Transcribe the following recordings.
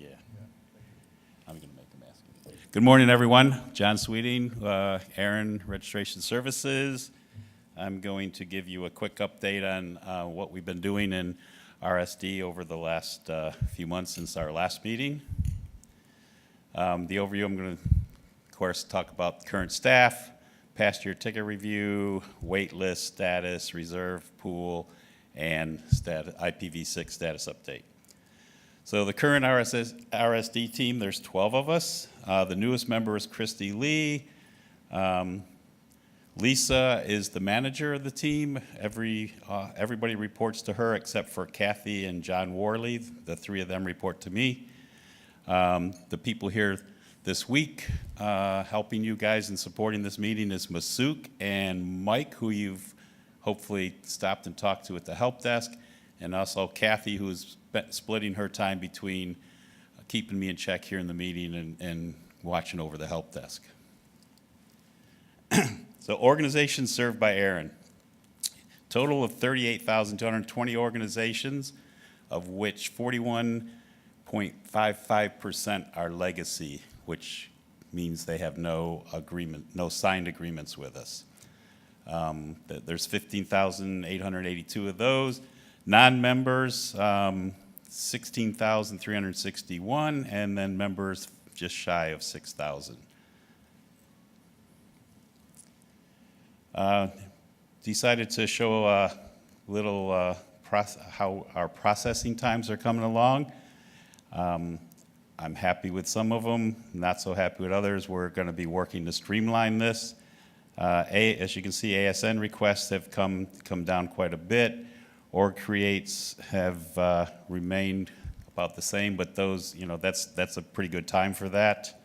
Yeah. I'm going to make them ask you. Good morning, everyone. John Sweeting, ARIN Registration Services. I'm going to give you a quick update on what we've been doing in RSD over the last few months since our last meeting. The overview, I'm going to, of course, talk about current staff, past year ticket review, wait list status, reserve pool, and IPv6 status update. So the current RSD team, there's 12 of us. The newest member is Christy Lee. Lisa is the manager of the team. Everybody reports to her except for Kathy and John Worley. The three of them report to me. The people here this week helping you guys and supporting this meeting is Masuk and Mike, who you've hopefully stopped and talked to at the help desk, and also Kathy, who's splitting her time between keeping me in check here in the meeting and watching over the help desk. So organizations served by ARIN. Total of 38,220 organizations, of which 41.55% are legacy, which means they have no signed agreements with us. There's 15,882 of those. Non-members, 16,361, and then members just shy of 6,000. Decided to show a little how our processing times are coming along. I'm happy with some of them, not so happy with others. We're going to be working to streamline this. As you can see, ASN requests have come down quite a bit. Org creates have remained about the same, but those, that's a pretty good time for that.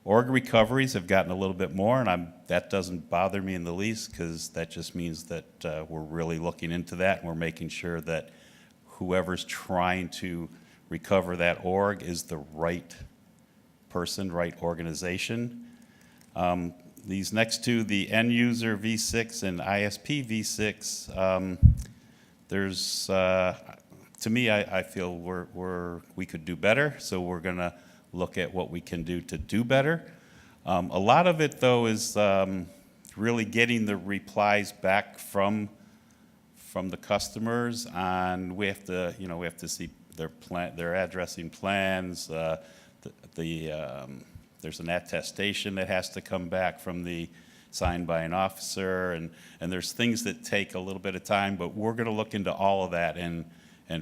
Org recoveries have gotten a little bit more, and that doesn't bother me in the least, because that just means that we're really looking into that, and we're making sure that whoever's trying to recover that org is the right person, right organization. These next two, the end user V6 and ISP V6, there's, to me, I feel we could do better, so we're going to look at what we can do to do better. A lot of it, though, is really getting the replies back from the customers, and we have to see their addressing plans. There's an attestation that has to come back signed by an officer, and there's things that take a little bit of time, but we're going to look into all of that and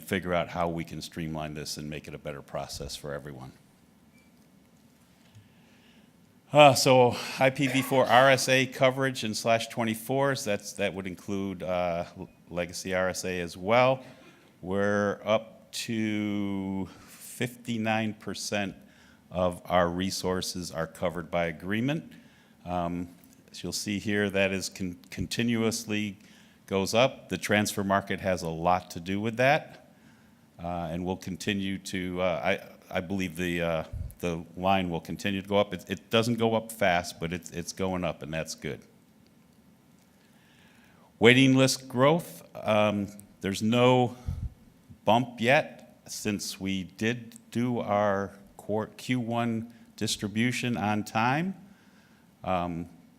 figure out how we can streamline this and make it a better process for everyone. So IPv4 RSA coverage in /24s, that would include legacy RSA as well. We're up to 59% of our resources are covered by agreement. As you'll see here, that is continuously goes up. The transfer market has a lot to do with that, and we'll continue to, I believe the line will continue to go up. It doesn't go up fast, but it's going up, and that's good. Waiting list growth, there's no bump yet since we did do our Q1 distribution on time.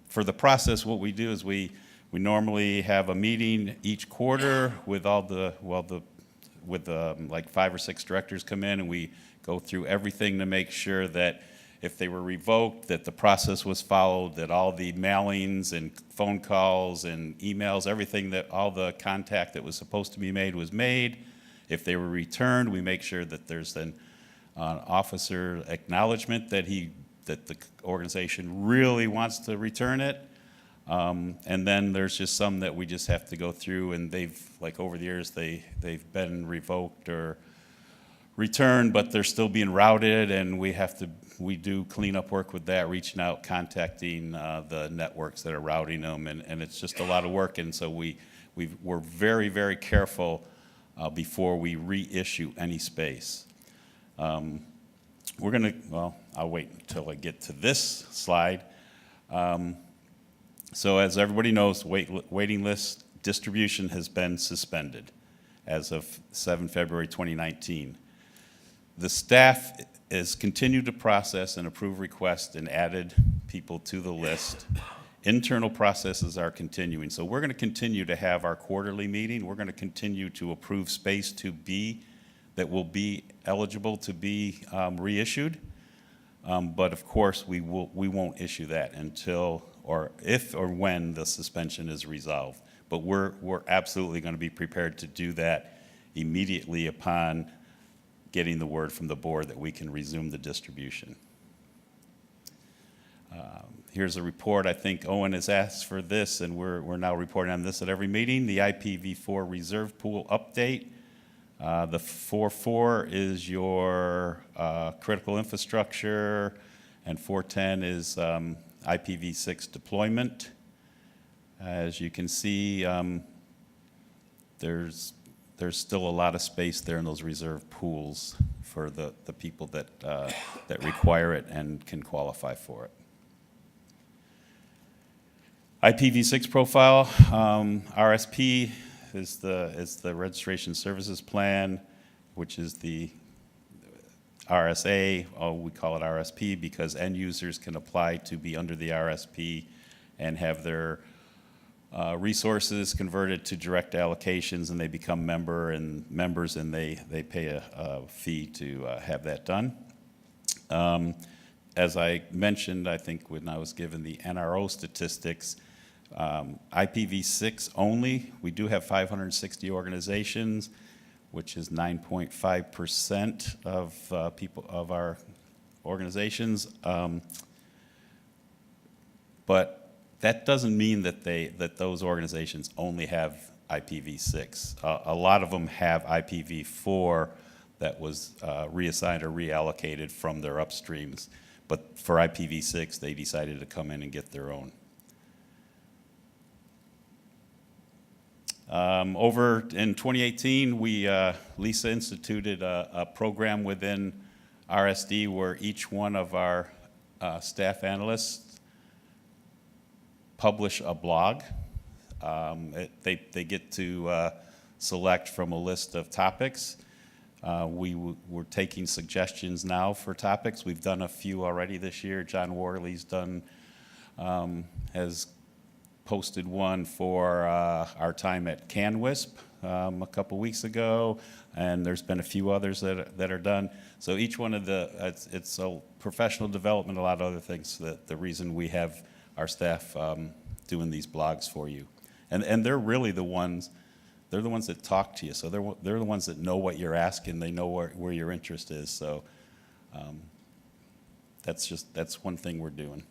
For the process, what we do is we normally have a meeting each quarter with like 5 or 6 directors come in, and we go through everything to make sure that if they were revoked, that the process was followed, that all the mailings and phone calls and emails, all the contact that was supposed to be made was made. If they were returned, we make sure that there's an officer acknowledgement that the organization really wants to return it. And then there's just some that we just have to go through, and over the years, they've been revoked or returned, but they're still being routed, and we do cleanup work with that, reaching out, contacting the networks that are routing them, and it's just a lot of work, and so we're very, very careful before we reissue any space. I'll wait until I get to this slide. So as everybody knows, waiting list distribution has been suspended as of 7 February 2019. The staff is continued to process and approve requests and added people to the list. Internal processes are continuing. So we're going to continue to have our quarterly meeting. We're going to continue to approve space that will be eligible to be reissued. But of course, we won't issue that until, or if or when the suspension is resolved. But we're absolutely going to be prepared to do that immediately upon getting the word from the board that we can resume the distribution. Here's a report. I think Owen has asked for this, and we're now reporting on this at every meeting. The IPv4 reserve pool update. The 4.4 is your critical infrastructure, and 4.10 is IPv6 deployment. As you can see, there's still a lot of space there in those reserve pools for the people that require it and can qualify for it. IPv6 profile, RSP is the registration services plan, which is the RSA. We call it RSP because end users can apply to be under the RSP and have their resources converted to direct allocations, and they become members, and they pay a fee to have that done. As I mentioned, I think when I was given the NRO statistics, IPv6 only, we do have 560 organizations, which is 9.5% of people of our organizations. But that doesn't mean that those organizations only have IPv6. A lot of them have IPv4 that was reassigned or reallocated from their upstreams. But for IPv6, they decided to come in and get their own. Over in 2018, Lisa instituted a program within RSD where each one of our staff analysts publish a blog. They get to select from a list of topics. We're taking suggestions now for topics. We've done a few already this year. John Worley's has posted one for our time at CanWISP a couple weeks ago, and there's been a few others that are done. So each one of it's a professional development, a lot of other things. The reason we have our staff doing these blogs for you, and they're really the ones. They're the ones that talk to you. So they're the ones that know what you're asking. They know where your interest is. So that's one thing we're doing.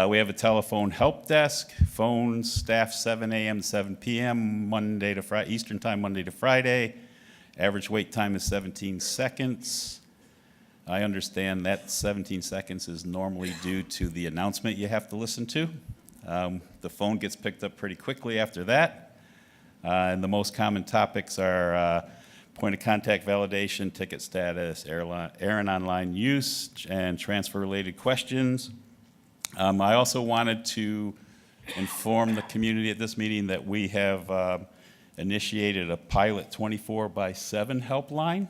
We have a telephone help desk, phone staff 7 a.m. to 7 p.m. Monday to Friday, Eastern time, Monday to Friday. Average wait time is 17 seconds. I understand that 17 seconds is normally due to the announcement you have to listen to. The phone gets picked up pretty quickly after that. And the most common topics are point of contact validation, ticket status, ARIN online use, and transfer-related questions. I also wanted to inform the community at this meeting that we have initiated a pilot 24/7 helpline.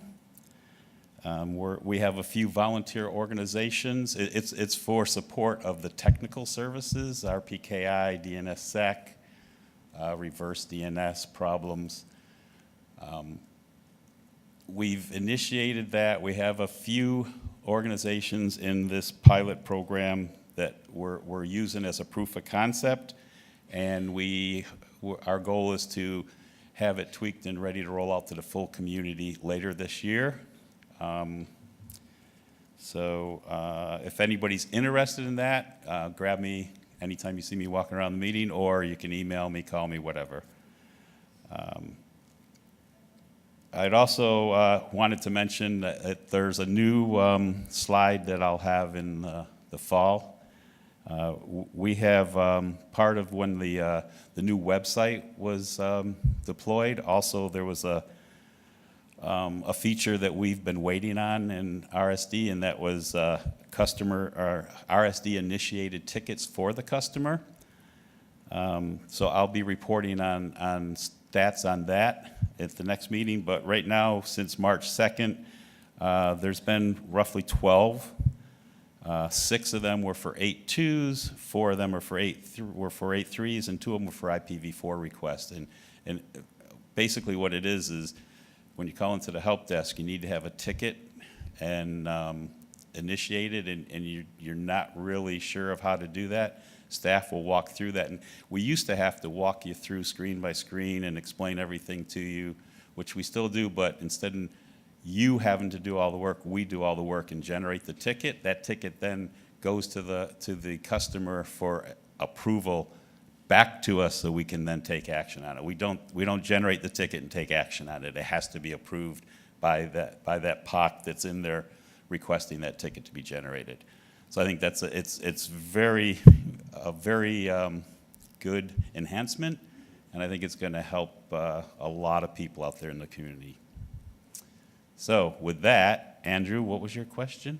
We have a few volunteer organizations. It's for support of the technical services, RPKI, DNSSEC, reverse DNS problems. We've initiated that. We have a few organizations in this pilot program that we're using as a proof of concept, and our goal is to have it tweaked and ready to roll out to the full community later this year. If anybody's interested in that, grab me anytime you see me walking around the meeting, or you can email me, call me, whatever. I'd also wanted to mention that there's a new slide that I'll have in the fall. We have part of when the new website was deployed. Also, there was a feature that we've been waiting on in RSD, and that was customer or RSD initiated tickets for the customer. So I'll be reporting on stats on that at the next meeting. But right now, since March 2nd, There's been roughly 12. 6 of them were for 8.2s, 4 of them were for 8.3s, and 2 of them were for IPv4 requests. And basically what it is when you call into the help desk, you need to have a ticket and initiate it, and you're not really sure of how to do that. Staff will walk through that. And we used to have to walk you through screen by screen and explain everything to you, which we still do, but instead of you having to do all the work, we do all the work and generate the ticket. That ticket then goes to the customer for approval back to us so we can then take action on it. We don't generate the ticket and take action on it. It has to be approved by that POC that's in there requesting that ticket to be generated. So I think that's it's a very good enhancement, and I think it's going to help a lot of people out there in the community. So with that, Andrew, what was your question?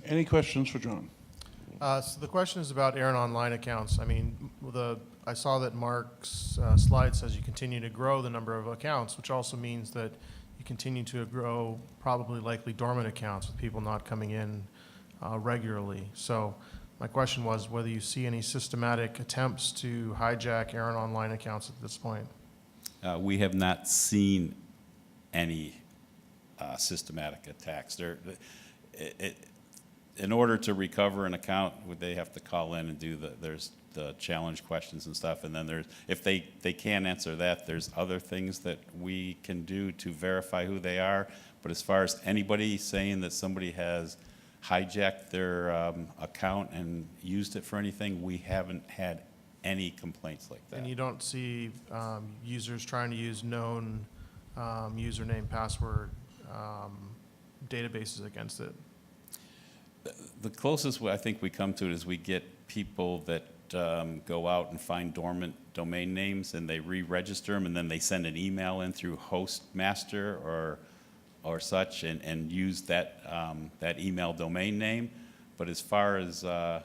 Any questions for John? So the question is about ARIN Online accounts. I mean, I saw that Mark's slide says you continue to grow the number of accounts, which also means that you continue to grow probably likely dormant accounts with people not coming in regularly. So my question was whether you see any systematic attempts to hijack ARIN Online accounts at this point. We have not seen any systematic attacks. In order to recover an account, they have to call in and do there's the challenge questions and stuff, and then if they can't answer that, there's other things that we can do to verify who they are. But as far as anybody saying that somebody has hijacked their account and used it for anything, we haven't had any complaints like that. And you don't see users trying to use known username, password databases against it? The closest I think we come to it is we get people that go out and find dormant domain names and they re-register them, and then they send an email in through Hostmaster or such and use that email domain name. But as far as on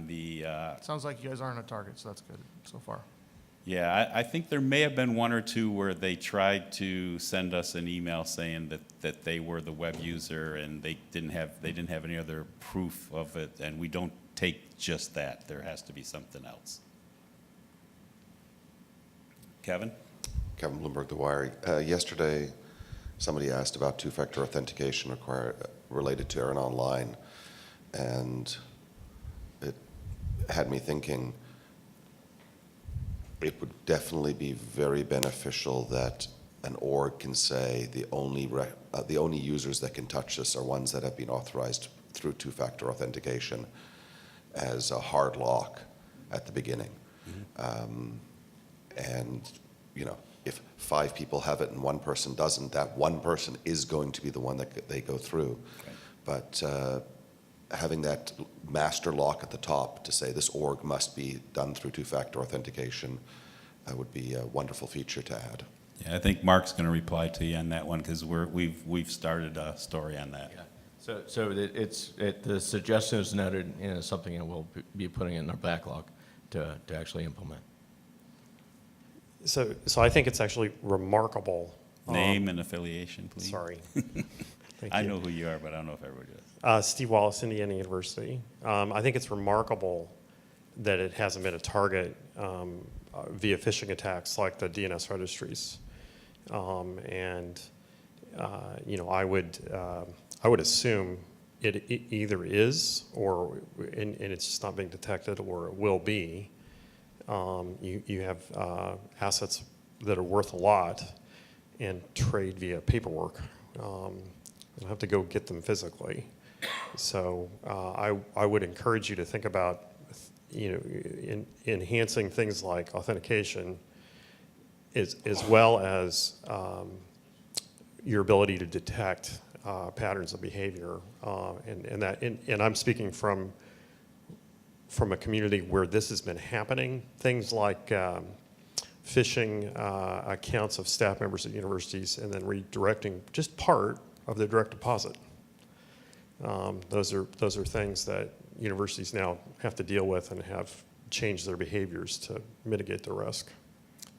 the Sounds like you guys aren't a target, so that's good so far. yeah, I think there may have been 1 or 2 where they tried to send us an email saying that they were the web user and they didn't have any other proof of it, and we don't take just that. There has to be something else. Kevin? Kevin Bloomberg, The Wire. Yesterday, somebody asked about two-factor authentication related to ARIN Online, and it had me thinking it would definitely be very beneficial that an org can say the only users that can touch this are ones that have been authorized through two-factor authentication as a hard lock at the beginning. Mm-hmm. And if 5 people have it and 1 person doesn't, that 1 person is going to be the one that they go through. Okay. But having that master lock at the top to say this org must be done through two-factor authentication would be a wonderful feature to add. Yeah, I think Mark's going to reply to you on that one because we've started a story on that. Yeah. So the suggestion is noted in something that we'll be putting in our backlog to actually implement. So I think it's actually remarkable. Name and affiliation, please. Sorry. I know who you are, but I don't know if everybody does. Steve Wallace, Indiana University. I think it's remarkable that it hasn't been a target via phishing attacks like the DNS registries. I would assume it either is and it's just not being detected, or it will be. You have assets that are worth a lot and trade via paperwork. You'll have to go get them physically. So I would encourage you to think about enhancing things like authentication as well as your ability to detect patterns of behavior. And I'm speaking from a community where this has been happening. Things like phishing accounts of staff members at universities and then redirecting just part of the direct deposit. Those are things that universities now have to deal with and have changed their behaviors to mitigate the risk.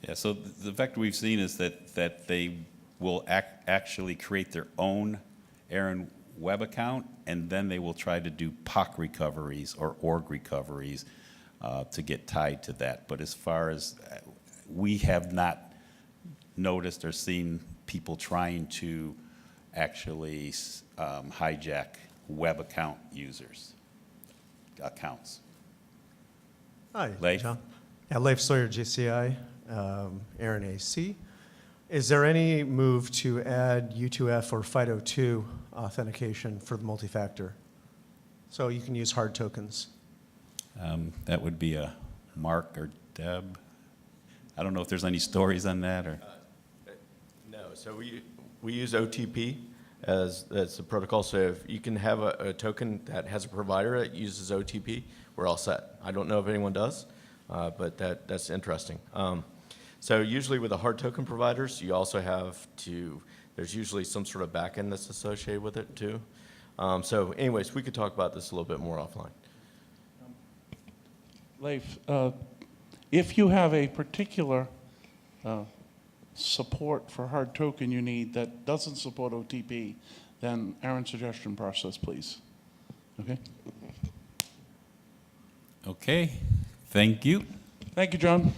Yeah, so the vector we've seen is that they will actually create their own ARIN web account, and then they will try to do POC recoveries or org recoveries to get tied to that. But as far as, we have not noticed or seen people trying to actually hijack web account users' accounts. Hi, Leif? John. Yeah, Leif Sawyer, GCI, ARIN AC. Is there any move to add U2F or FIDO2 authentication for the multi-factor? So you can use hard tokens. That would be a Mark or Deb. I don't know if there's any stories on that, or? No, so we use OTP as the protocol. So if you can have a token that has a provider that uses OTP, we're all set. I don't know if anyone does, but that's interesting. So usually with the hard token providers, you also have to, there's usually some sort of backend that's associated with it too. So anyways, we could talk about this a little bit more offline. Leif, if you have a particular support for hard token you need that doesn't support OTP, then ARIN suggestion process, please. Okay? Okay, thank you. Thank you, John.